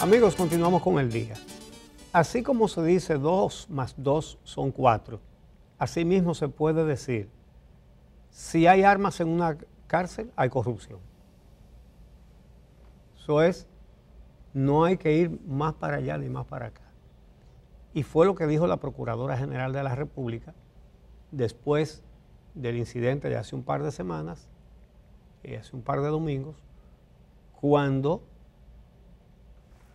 Amigos, continuamos con el día. Así como se dice 2 más 2 son 4, así mismo se puede decir, si hay armas en una cárcel, hay corrupción. Eso es, no hay que ir más para allá ni más para acá. Y fue lo que dijo la Procuradora General de la República después del incidente de hace un par de semanas, hace un par de domingos, cuando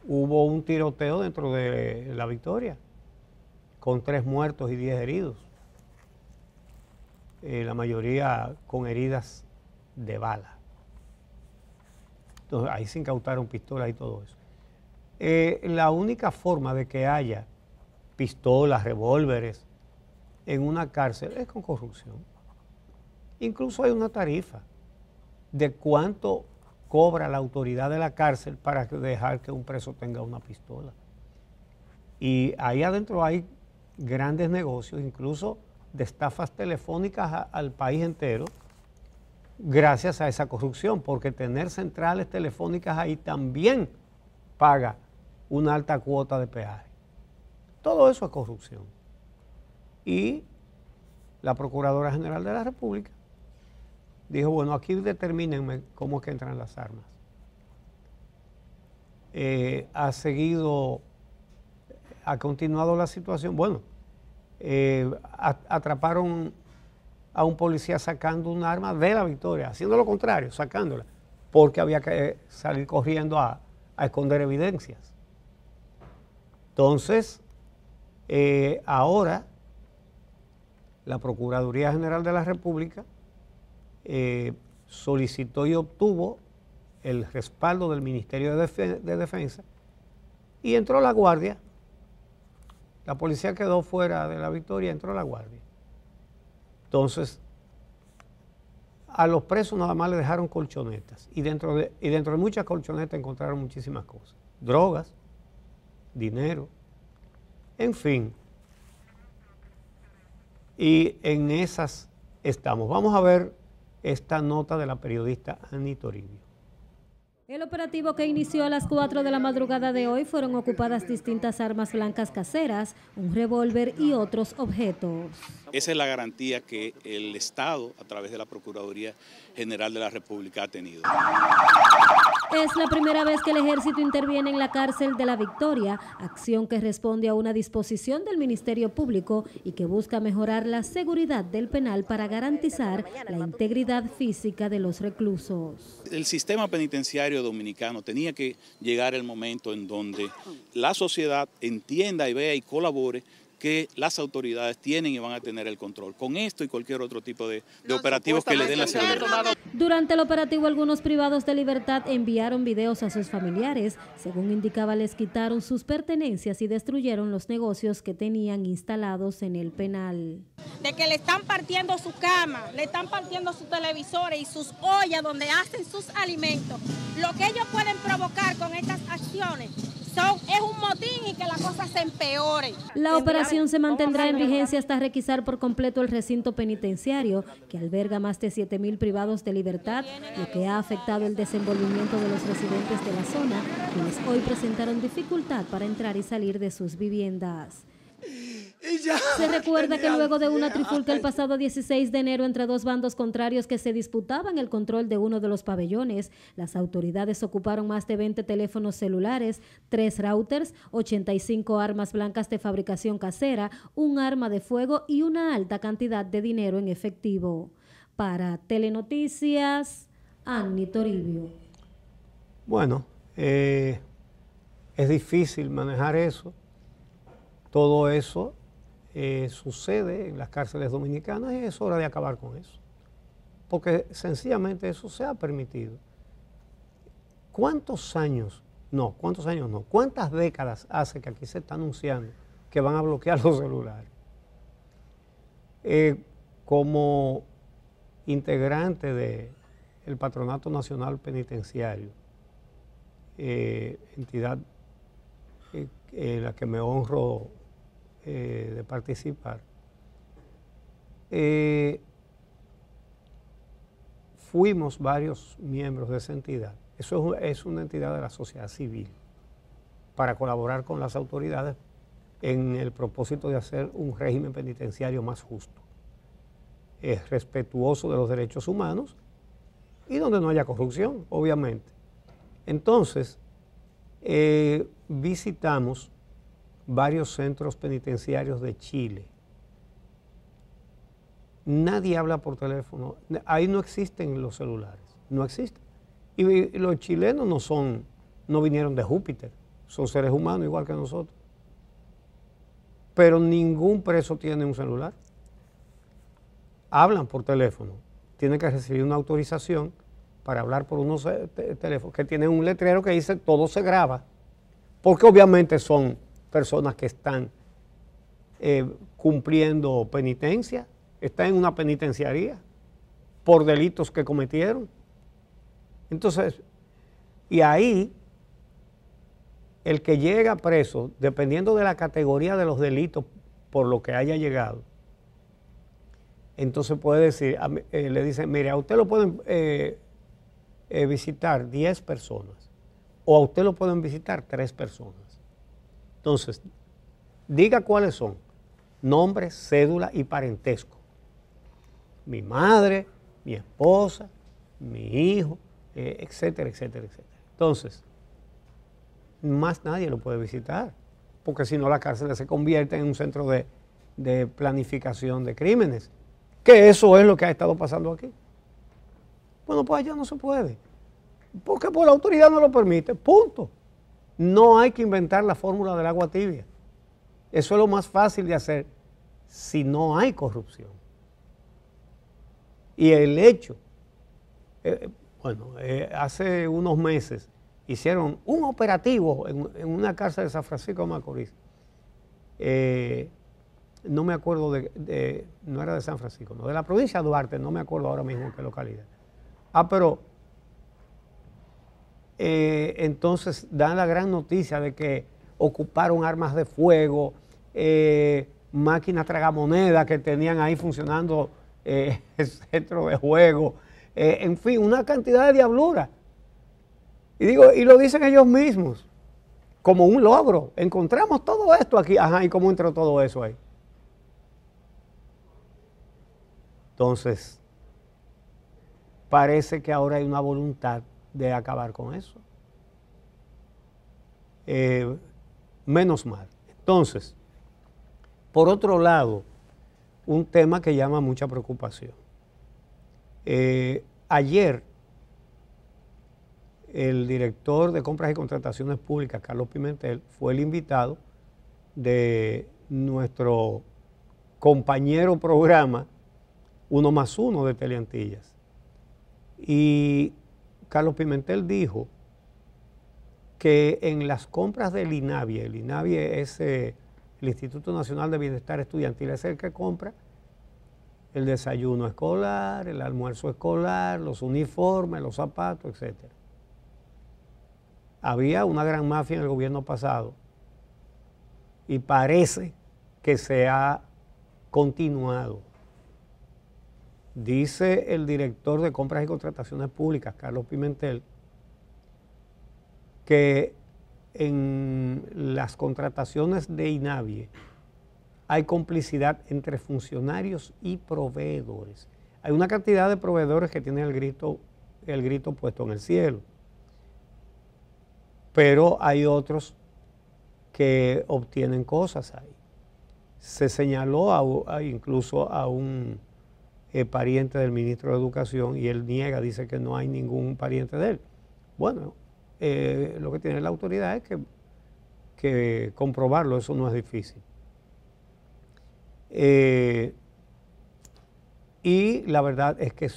hubo un tiroteo dentro de La Victoria, con 3 muertos y 10 heridos, la mayoría con heridas de bala. Entonces, ahí se incautaron pistolas y todo eso. La única forma de que haya pistolas, revólveres en una cárcel es con corrupción. Incluso hay una tarifa de cuánto cobra la autoridad de la cárcel para dejar que un preso tenga una pistola. Y ahí adentro hay grandes negocios, incluso de estafas telefónicas al país entero, gracias a esa corrupción, porque tener centrales telefónicas ahí también paga una alta cuota de peaje. Todo eso es corrupción. Y la Procuradora General de la República dijo, bueno, aquí determínenme cómo es que entran las armas. Ha continuado la situación. Bueno, atraparon a un policía sacando un arma de La Victoria, haciendo lo contrario, sacándola, porque había que salir corriendo a esconder evidencias. Entonces, ahora la Procuraduría General de la República solicitó y obtuvo el respaldo del Ministerio de Defensa y entró la Guardia. La policía quedó fuera de La Victoria, entró la Guardia. Entonces, a los presos nada más le dejaron colchonetas y dentro de muchas colchonetas encontraron muchísimas cosas. Drogas, dinero, en fin. Y en esas estamos. Vamos a ver esta nota de la periodista Annie Toribio. El operativo que inició a las 4 de la madrugada de hoy fueron ocupadas distintas armas blancas caseras, un revólver y otros objetos. Esa es la garantía que el Estado, a través de la Procuraduría General de la República, ha tenido. Es la primera vez que el ejército interviene en la cárcel de La Victoria, acción que responde a una disposición del Ministerio Público y que busca mejorar la seguridad del penal para garantizar la integridad física de los reclusos. El sistema penitenciario dominicano tenía que llegar el momento en donde la sociedad entienda y vea y colabore que las autoridades tienen y van a tener el control con esto y cualquier otro tipo de operativos que le den la seguridad. Durante el operativo, algunos privados de libertad enviaron videos a sus familiares. Según indicaba, les quitaron sus pertenencias y destruyeron los negocios que tenían instalados en el penal. De que le están partiendo su cama, le están partiendo sus televisores y sus ollas donde hacen sus alimentos. Lo que ellos pueden provocar con estas acciones es un motín y que la cosa se empeore. La operación se mantendrá en vigencia hasta requisar por completo el recinto penitenciario, que alberga más de 7,000 privados de libertad, lo que ha afectado el desenvolvimiento de los residentes de la zona, quienes hoy presentaron dificultad para entrar y salir de sus viviendas. Se recuerda que luego de una trifulca el pasado 16 de enero entre dos bandos contrarios que se disputaban el control de uno de los pabellones, las autoridades ocuparon más de 20 teléfonos celulares, 3 routers, 85 armas blancas de fabricación casera, un arma de fuego y una alta cantidad de dinero en efectivo. Para Telenoticias, Annie Toribio. Bueno, es difícil manejar eso. Todo eso sucede en las cárceles dominicanas y es hora de acabar con eso. Porque sencillamente eso se ha permitido. ¿Cuántas décadas hace que aquí se está anunciando que van a bloquear los celulares? Como integrante del Patronato Nacional Penitenciario, entidad en la que me honro de participar, fuimos varios miembros de esa entidad. Eso es una entidad de la sociedad civil. para colaborar con las autoridades en el propósito de hacer un régimen penitenciario más justo, respetuoso de los derechos humanos y donde no haya corrupción, obviamente. Entonces, visitamos varios centros penitenciarios de Chile. Nadie habla por teléfono, ahí no existen los celulares, no existen. Y los chilenos no vinieron de Júpiter, son seres humanos igual que nosotros. Pero ningún preso tiene un celular. Hablan por teléfono, tienen que recibir una autorización para hablar por unos teléfonos que tienen un letrero que dice todo se graba, porque obviamente son personas que están cumpliendo penitencia, están en una penitenciaría por delitos que cometieron. Entonces, y ahí el que llega preso, dependiendo de la categoría de los delitos por lo que haya llegado, entonces puede decir, le dicen, mire, a usted lo pueden visitar 10 personas o a usted lo pueden visitar 3 personas. Entonces, diga cuáles son: nombre, cédula y parentesco. Mi madre, mi esposa, mi hijo, etcétera, etcétera, etcétera. Entonces, más nadie lo puede visitar, porque si no la cárcel se convierte en un centro de planificación de crímenes, que eso es lo que ha estado pasando aquí. Bueno, pues allá no se puede, porque pues la autoridad no lo permite, punto. No hay que inventar la fórmula del agua tibia. Eso es lo más fácil de hacer si no hay corrupción. Y el hecho, hace unos meses hicieron un operativo en una cárcel de San Francisco de Macorís. No me acuerdo no era de San Francisco, no, de la provincia de Duarte, no me acuerdo ahora mismo en qué localidad. Pero entonces dan la gran noticia de que ocuparon armas de fuego, máquinas tragamonedas que tenían ahí funcionando el centro de juego, en fin, una cantidad de diablura. Y lo dicen ellos mismos, como un logro. Encontramos todo esto aquí. Ajá, ¿y cómo entró todo eso ahí? Entonces, parece que ahora hay una voluntad de acabar con eso. Menos mal. Entonces, por otro lado, un tema que llama mucha preocupación. Ayer, el director de Compras y Contrataciones Públicas, Carlos Pimentel, fue el invitado de nuestro compañero programa 1+1 de Teleantillas. Y Carlos Pimentel dijo que en las compras del INAVIE, el INAVIE es el Instituto Nacional de Bienestar Estudiantil, es el que compra el desayuno escolar, el almuerzo escolar, los uniformes, los zapatos, etc. Había una gran mafia en el gobierno pasado y parece que se ha continuado. Dice el director de Compras y Contrataciones Públicas, Carlos Pimentel, que en las contrataciones de INAVIE hay complicidad entre funcionarios y proveedores. Hay una cantidad de proveedores que tienen el grito puesto en el cielo, pero hay otros que obtienen cosas ahí. Se señaló incluso a un pariente del ministro de Educación y él niega, dice que no hay ningún pariente de él. Bueno, lo que tiene la autoridad es que comprobarlo, eso no es difícil. Y la verdad es que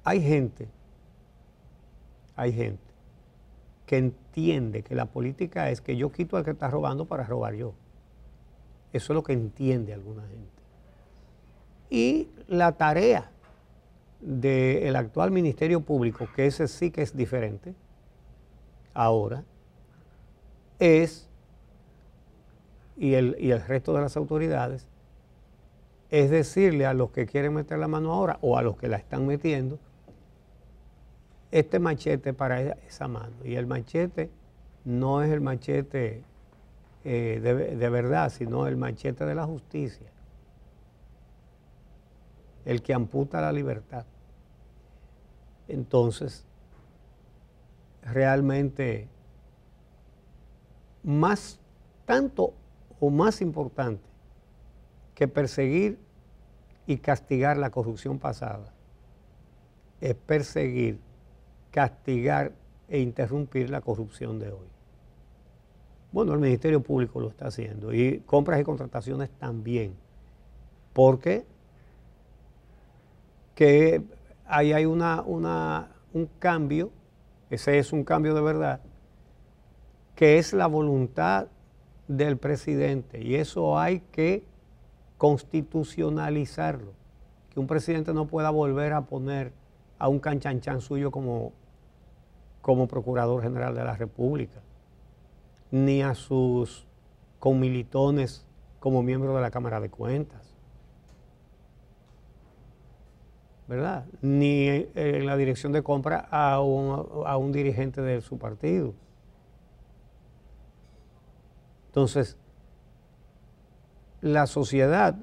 hay gente que entiende que la política es que yo quito al que está robando para robar yo. Eso es lo que entiende alguna gente. Y la tarea del actual Ministerio Público, que ese sí que es diferente ahora, y el resto de las autoridades, es decirle a los que quieren meter la mano ahora o a los que la están metiendo, este machete para esa mano. Y el machete no es el machete de verdad, sino el machete de la justicia, el que amputa la libertad. Entonces, realmente, más tanto o más importante que perseguir y castigar la corrupción pasada, es perseguir, castigar e interrumpir la corrupción de hoy. Bueno, el Ministerio Público lo está haciendo y compras y contrataciones también, porque que ahí hay un cambio, ese es un cambio de verdad, que es la voluntad del presidente, y eso hay que constitucionalizarlo, que un presidente no pueda volver a poner a un canchanchan suyo como Procurador General de la República, ni a sus comilitones como miembros de la Cámara de Cuentas, ¿verdad? Ni en la dirección de compra a un dirigente de su partido. Entonces, la sociedad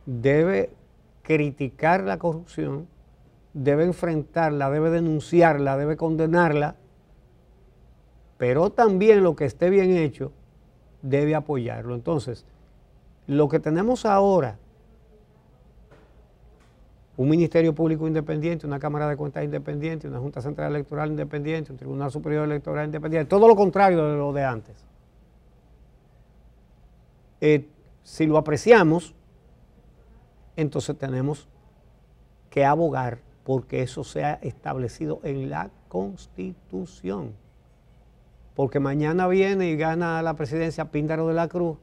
debe criticar la corrupción, debe enfrentarla, debe denunciarla, debe condenarla, pero también lo que esté bien hecho debe apoyarlo. Entonces, lo que tenemos ahora, un Ministerio Público independiente, una Cámara de Cuentas independiente, una Junta Central Electoral independiente, un Tribunal Superior Electoral independiente, todo lo contrario de lo de antes. Si lo apreciamos, entonces tenemos que abogar porque eso sea establecido en la Constitución. Porque mañana viene y gana la presidencia Píndaro de la Cruz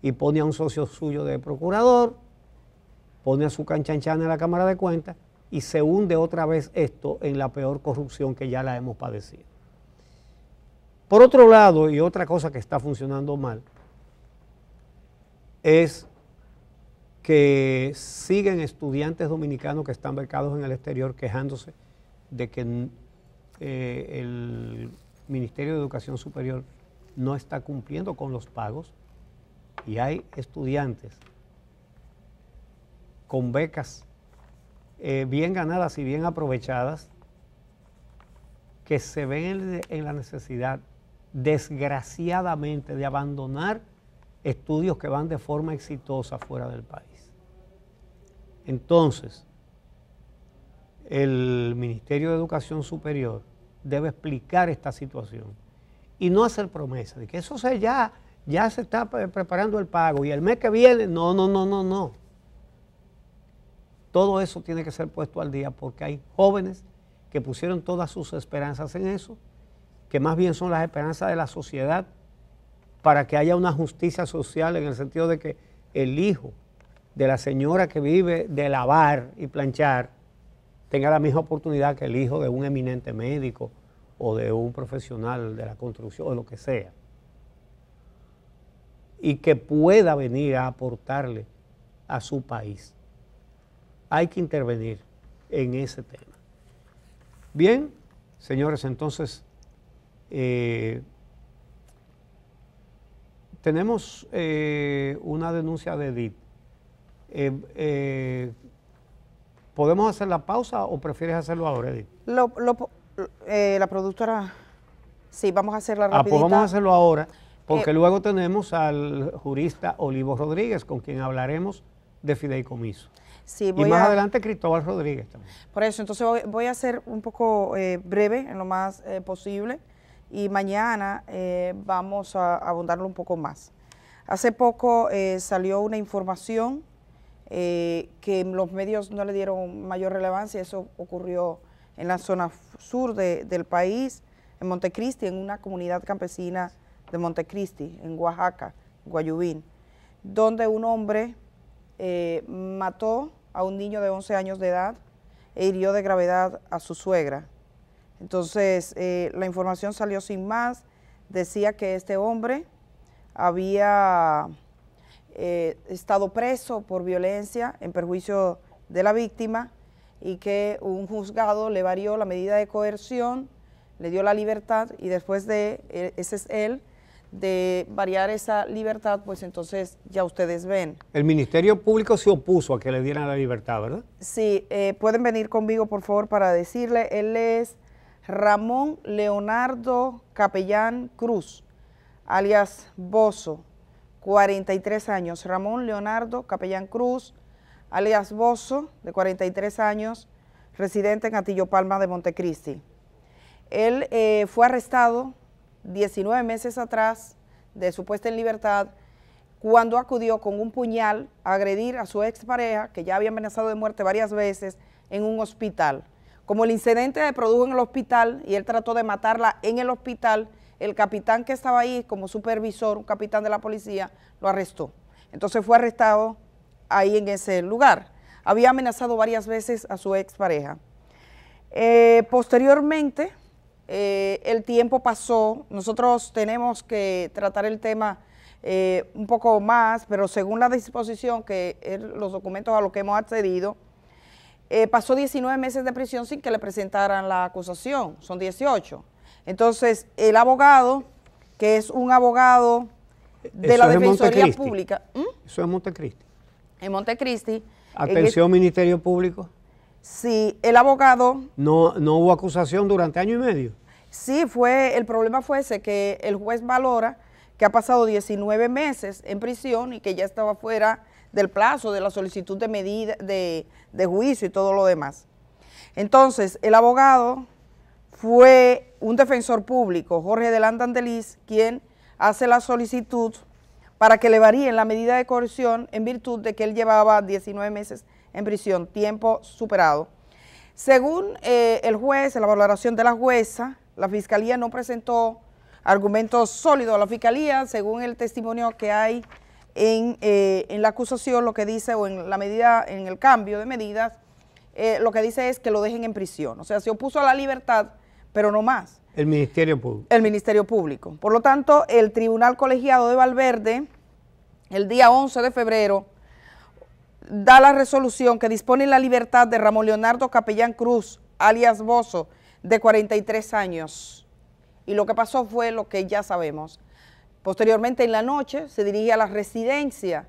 y pone a un socio suyo de procurador, pone a su canchanchana en la Cámara de Cuentas y se hunde otra vez esto en la peor corrupción que ya la hemos padecido. Por otro lado, y otra cosa que está funcionando mal, es que siguen estudiantes dominicanos que están becados en el exterior quejándose de que el Ministerio de Educación Superior no está cumpliendo con los pagos, y hay estudiantes con becas bien ganadas y bien aprovechadas que se ven en la necesidad, desgraciadamente, de abandonar estudios que van de forma exitosa fuera del país. Entonces, el Ministerio de Educación Superior debe explicar esta situación y no hacer promesas de que eso ya se está preparando el pago y el mes que viene, no. Todo eso tiene que ser puesto al día porque hay jóvenes que pusieron todas sus esperanzas en eso, que más bien son las esperanzas de la sociedad para que haya una justicia social en el sentido de que el hijo de la señora que vive de lavar y planchar tenga la misma oportunidad que el hijo de un eminente médico o de un profesional de la construcción o lo que sea, y que pueda venir a aportarle a su país. Hay que intervenir en ese tema. Bien, señores, entonces tenemos una denuncia de Edith. ¿Podemos hacer la pausa o prefieres hacerlo ahora, Edith? La productora, sí, vamos a hacerla rapidita. Pues vamos a hacerlo ahora, porque luego tenemos al jurista Olivo Rodríguez, con quien hablaremos de fideicomiso. Sí, y más adelante Cristóbal Rodríguez también. Por eso, entonces voy a ser un poco breve en lo más posible, y mañana vamos a abundarlo un poco más. Hace poco salió una información que los medios no le dieron mayor relevancia. Eso ocurrió en la zona sur del país, en Montecristi, en una comunidad campesina de Montecristi, en Oaxaca, Guayubín, donde un hombre mató a un niño de 11 años de edad e hirió de gravedad a su suegra. Entonces, la información salió sin más, decía que este hombre había estado preso por violencia en perjuicio de la víctima y que un juzgado le varió la medida de coerción le dio la libertad y después de, ese es él, de variar esa libertad, pues entonces ya ustedes ven. El Ministerio Público se opuso a que le dieran la libertad, ¿verdad? Sí, pueden venir conmigo, por favor, para decirle, él es Ramón Leonardo Capellán Cruz, alias Bozo, 43 años. Ramón Leonardo Capellán Cruz, alias Bozo, de 43 años, residente en Atillo Palma de Montecristi. Él fue arrestado 19 meses atrás de su puesta en libertad cuando acudió con un puñal a agredir a su expareja, que ya había amenazado de muerte varias veces, en un hospital. Como el incidente se produjo en el hospital y él trató de matarla en el hospital, el capitán que estaba ahí como supervisor, un capitán de la policía, lo arrestó. Entonces fue arrestado ahí en ese lugar. Había amenazado varias veces a su expareja. Posteriormente, el tiempo pasó, nosotros tenemos que tratar el tema un poco más, pero según la disposición que los documentos a los que hemos accedido, pasó 19 meses de prisión sin que le presentaran la acusación, son 18. Entonces, el abogado, que es un abogado de la Defensoría Pública. Eso es Montecristi. En Montecristi. Atención, Ministerio Público. Sí, el abogado... No hubo acusación durante año y medio. Sí, el problema fue ese, que el juez valora que ha pasado 19 meses en prisión y que ya estaba fuera del plazo de la solicitud de medida de juicio y todo lo demás. Entonces, el abogado fue un defensor público, Jorge Delán Dandeliz, quien hace la solicitud para que le varíen la medida de coerción en virtud de que él llevaba 19 meses en prisión, tiempo superado. Según el juez, en la valoración de la jueza, la Fiscalía no presentó argumentos sólidos a la Fiscalía, según el testimonio que hay en la acusación, lo que dice, o en la medida, en el cambio de medidas, lo que dice es que lo dejen en prisión. O sea, se opuso a la libertad, pero no más. El Ministerio Público. El Ministerio Público. Por lo tanto, el Tribunal Colegiado de Valverde, el día 11 de febrero, da la resolución que dispone la libertad de Ramón Leonardo Capellán Cruz, alias Bozo, de 43 años. Y lo que pasó fue lo que ya sabemos. Posteriormente, en la noche, se dirige a la residencia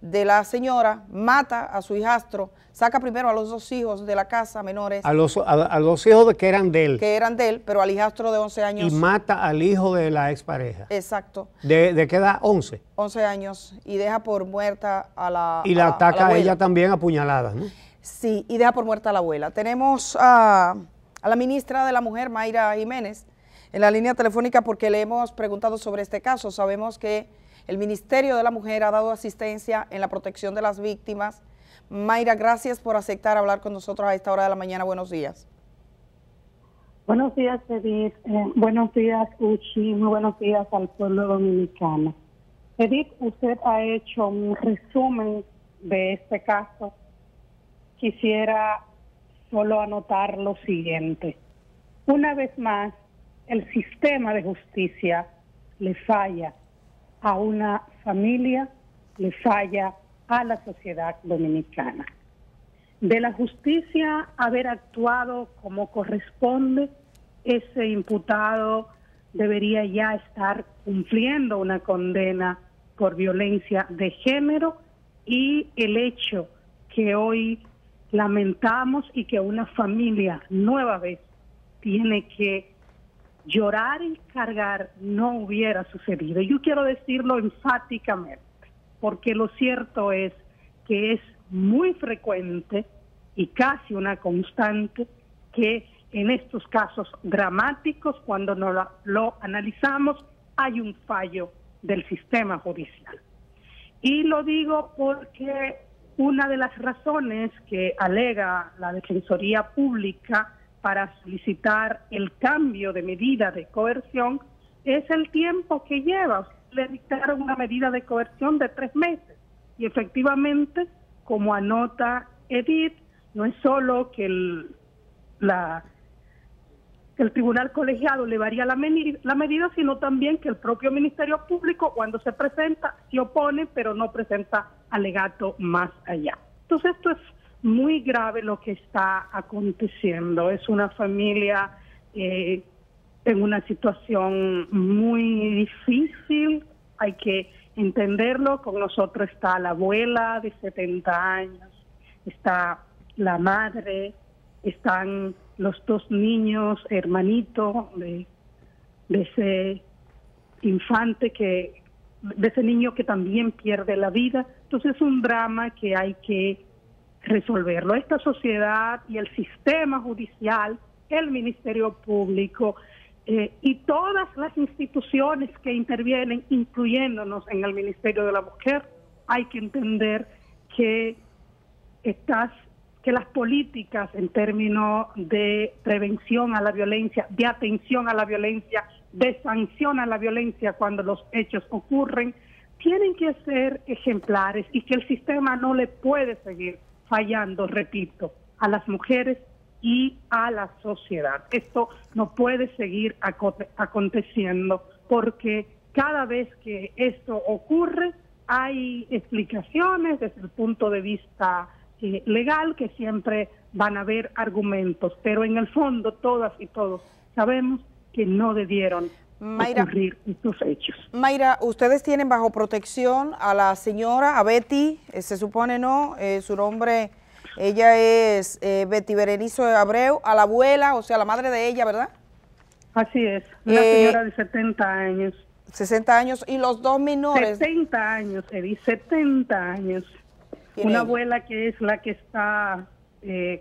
de la señora, mata a su hijastro, saca primero a los 2 hijos de la casa menores. A los hijos que eran de él. Que eran de él, pero al hijastro de 11 años. Y mata al hijo de la expareja. Exacto. ¿De qué edad? 11. 11 años. Y deja por muerta a la Y la ataca a a ella también a puñaladas, ¿no? Sí, y deja por muerta a la abuela. Tenemos a la ministra de la Mujer, Mayra Jiménez, en la línea telefónica porque le hemos preguntado sobre este caso. Sabemos que el Ministerio de la Mujer ha dado asistencia en la protección de las víctimas. Mayra, gracias por aceptar hablar con nosotros a esta hora de la mañana. Buenos días. Buenos días, Edith. Buenos días, Uchi. Muy buenos días al pueblo dominicano. Edith, usted ha hecho un resumen de este caso. Quisiera solo anotar lo siguiente. Una vez más, el sistema de justicia le falla a una familia, le falla a la sociedad dominicana. De la justicia haber actuado como corresponde, ese imputado debería ya estar cumpliendo una condena por violencia de género, y el hecho que hoy lamentamos y que una familia nueva vez tiene que llorar y cargar no hubiera sucedido. Yo quiero decirlo enfáticamente, porque lo cierto es que es muy frecuente y casi una constante que en estos casos dramáticos, cuando lo analizamos, hay un fallo del sistema judicial. Y lo digo porque una de las razones que alega la Defensoría Pública para solicitar el cambio de medida de coerción es el tiempo que lleva. Le dictaron una medida de coerción de 3 meses y efectivamente, como anota Edith, no es solo que el tribunal colegiado le varía la medida, sino también que el propio Ministerio Público, cuando se presenta, se opone, pero no presenta alegato más allá. Entonces esto es muy grave lo que está aconteciendo. Es una familia en una situación muy difícil, hay que entenderlo. Con nosotros está la abuela de 70 años, está la madre, están los 2 niños, hermanitos de ese infante, de ese niño que también pierde la vida. Entonces es un drama que hay que resolverlo. Esta sociedad y el sistema judicial, el Ministerio Público y todas las instituciones que intervienen, incluyéndonos en el Ministerio de la Mujer, hay que entender que las políticas en términos de prevención a la violencia, de atención a la violencia, de sanción a la violencia cuando los hechos ocurren, tienen que ser ejemplares y que el sistema no le puede seguir fallando, repito, a las mujeres y a la sociedad. Esto no puede seguir aconteciendo porque cada vez que esto ocurre hay explicaciones desde el punto de vista legal, que siempre van a haber argumentos, pero en el fondo todas y todos sabemos que no debieron ocurrir estos hechos. Mayra, ustedes tienen bajo protección a la señora, a Betty, se supone, ¿no? Su nombre, ella es Betty Berenice Abreu, a la abuela, o sea, la madre de ella, ¿verdad? Así es, una señora de 70 años. 60 años, y los 2 menores. 70 años, Edith, 70 años. Una abuela que es la que está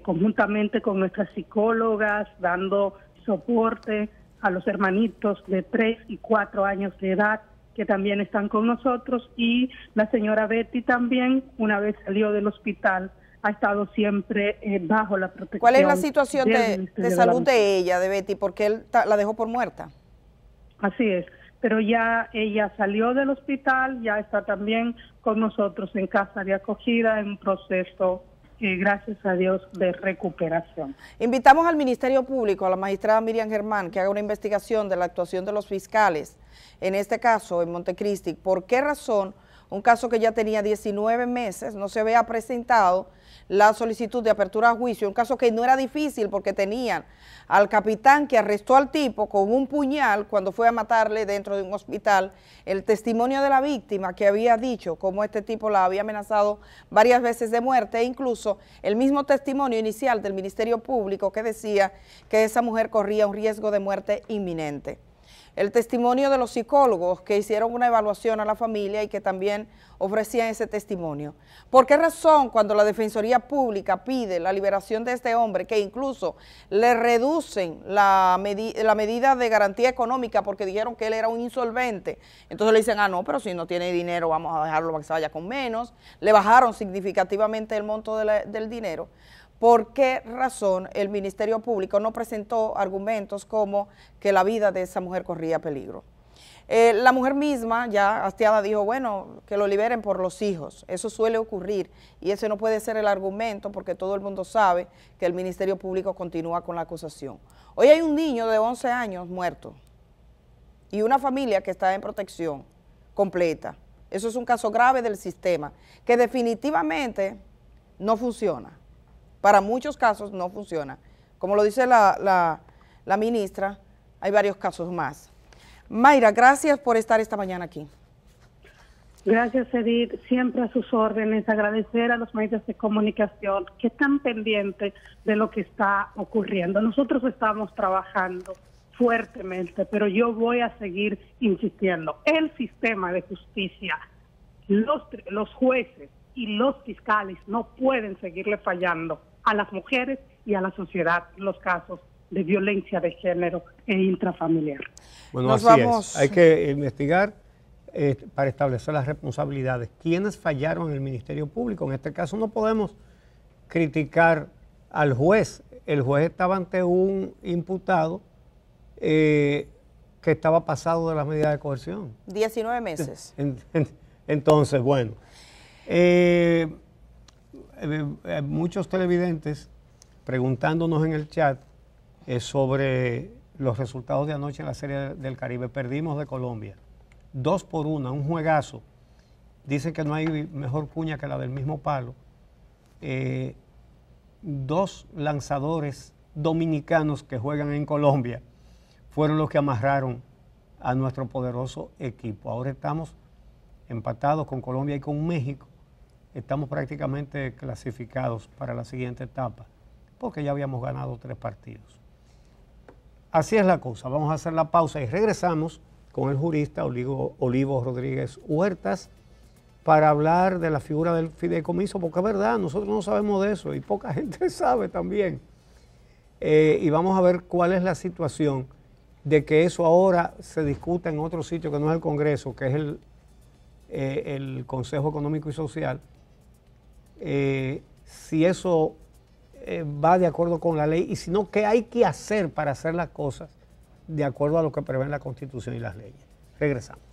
conjuntamente con nuestras psicólogas dando soporte a los hermanitos de 3 y 4 años de edad que también están con nosotros, y la señora Betty también, una vez salió del hospital, ha estado siempre bajo la protección. ¿Cuál es la situación de salud de ella, de Betty? Porque él la dejó por muerta. Así es, pero ya ella salió del hospital, ya está también con nosotros en casa de acogida en un proceso, gracias a Dios, de recuperación. Invitamos al Ministerio Público, a la magistrada Miriam Germán, que haga una investigación de la actuación de los fiscales, en este caso en Montecristi. ¿Por qué razón un caso que ya tenía 19 meses no se había presentado la solicitud de apertura a juicio? Un caso que no era difícil porque tenían al capitán que arrestó al tipo con un puñal cuando fue a matarle dentro de un hospital, el testimonio de la víctima que había dicho cómo este tipo la había amenazado varias veces de muerte, e incluso el mismo testimonio inicial del Ministerio Público que decía que esa mujer corría un riesgo de muerte inminente. El testimonio de los psicólogos que hicieron una evaluación a la familia y que también ofrecían ese testimonio. ¿Por qué razón cuando la Defensoría Pública pide la liberación de este hombre, que incluso le reducen la medida de garantía económica porque dijeron que él era un insolvente? Entonces le dicen, no, pero si no tiene dinero vamos a dejarlo para que se vaya con menos. Le bajaron significativamente el monto del dinero. ¿Por qué razón el Ministerio Público no presentó argumentos como que la vida de esa mujer corría peligro? La mujer misma, ya hastiada, dijo, bueno, que lo liberen por los hijos. Eso suele ocurrir y ese no puede ser el argumento porque todo el mundo sabe que el Ministerio Público continúa con la acusación. Hoy hay un niño de 11 años muerto y una familia que está en protección completa. Eso es un caso grave del sistema que definitivamente no funciona. Para muchos casos no funciona. Como lo dice la ministra, hay varios casos más. Mayra, gracias por estar esta mañana aquí. Gracias, Edith. Siempre a sus órdenes. Agradecer a los medios de comunicación que están pendientes de lo que está ocurriendo. Nosotros estamos trabajando fuertemente, pero yo voy a seguir insistiendo. El sistema de justicia, los jueces y los fiscales no pueden seguirle fallando a las mujeres y a la sociedad en los casos de violencia de género e intrafamiliar. Bueno, así es. Hay que investigar para establecer las responsabilidades. ¿Quiénes fallaron en el Ministerio Público? En este caso no podemos criticar al juez. El juez estaba ante un imputado que estaba pasado de las medidas de coerción. 19 meses. Entonces, bueno, muchos televidentes preguntándonos en el chat sobre los resultados de anoche en la Serie del Caribe. Perdimos de Colombia 2-1, un juegazo. Dicen que no hay mejor cuña que la del mismo palo. 2 lanzadores dominicanos que juegan en Colombia fueron los que amarraron a nuestro poderoso equipo. Ahora estamos empatados con Colombia y con México. Estamos prácticamente clasificados para la siguiente etapa, porque ya habíamos ganado 3 partidos. Así es la cosa. Vamos a hacer la pausa y regresamos con el jurista Olivo Rodríguez Huertas para hablar de la figura del fideicomiso, porque es verdad, nosotros no sabemos de eso y poca gente sabe también. Y vamos a ver cuál es la situación de que eso ahora se discuta en otro sitio que no es el Congreso, que es el Consejo Económico y Social. Si eso va de acuerdo con la ley y si no, qué hay que hacer para hacer las cosas de acuerdo a lo que prevén la Constitución y las leyes. Regresamos.